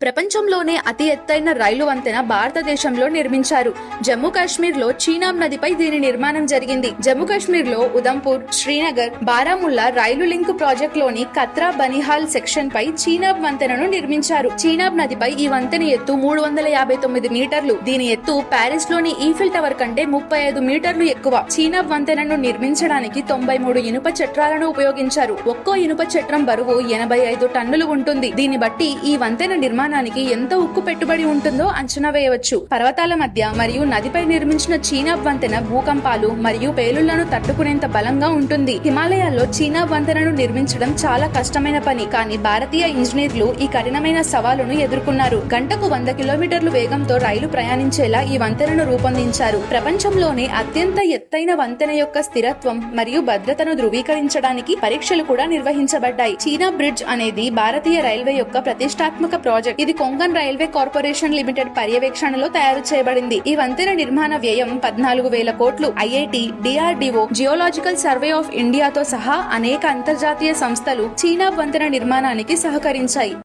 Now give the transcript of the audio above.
ప్రపంచంలోనే అతి ఎత్తైన రైలు వంతెన భారతదేశంలో నిర్మించారు. జమ్మూ కాశ్మీర్ లో చీనాబ్ నదిపై దీని నిర్మాణం జరిగింది. జమ్మూ కాశ్మీర్ లో ఉదంపూర్, శ్రీనగర్, బారాముల్లా రైలు లింక్ ప్రాజెక్ట్ లోని కత్రా బనిహాల్ సెక్షన్ పై చీనాబ్ వంతెనను నిర్మించారు. చీనాబ్ నదిపై ఈ వంతెన ఎత్తు 359 మీటర్లు. దీని ఎత్తు ప్యారిస్ లోని ఈఫిల్ టవర్ కంటే 35 మీటర్లు ఎక్కువ. చీనాబ్ వంతెనను నిర్మించడానికి 93 ఇనుప చట్రాలను ఉపయోగించారు. ఒక్కో ఇనుప చట్రం బరువు 85 టన్నులు ఉంటుంది. దీన్ని బట్టి ఈ వంతెన నిర్మాణానికి ఎంత ఉక్కు పెట్టుబడి ఉంటుందో అంచనా వేయవచ్చు. పర్వతాల మధ్య మరియు నదిపై నిర్మించిన చీనాబ్ వంతెన భూకంపాలు మరియు పేలుళ్లను తట్టుకునేంత బలంగా ఉంటుంది. హిమాలయాల్లో చీనాబ్ వంతెనను నిర్మించడం చాలా కష్టమైన పని, కానీ భారతీయ ఇంజనీర్లు ఈ కఠినమైన సవాలును ఎదుర్కొన్నారు. గంటకు 100 కిలోమీటర్లు వేగంతో రైలు ప్రయాణించేలా ఈ వంతెనను రూపొందించారు. ప్రపంచంలోనే అత్యంత ఎత్తైన వంతెన యొక్క స్థిరత్వం మరియు భద్రతను ధృవీకరించడానికి పరీక్షలు కూడా నిర్వహించబడ్డాయి. చీనాబ్ బ్రిడ్జ్ అనేది భారతీయ రైల్వే యొక్క ప్రతిష్టాత్మక ప్రాజెక్ట్. ఇది కొంకన్ రైల్వే కార్పొరేషన్ లిమిటెడ్ పర్యవేక్షణలో తయారు చేయబడింది. ఈ వంతెన నిర్మాణ వ్యయం 14,000 కోట్లు. IIT, DRDO, geological survey of ఇండియాతో సహా అనేక అంతర్జాతీయ సంస్థలు చీనాబ్ వంతెన నిర్మాణానికి సహకరించాయి.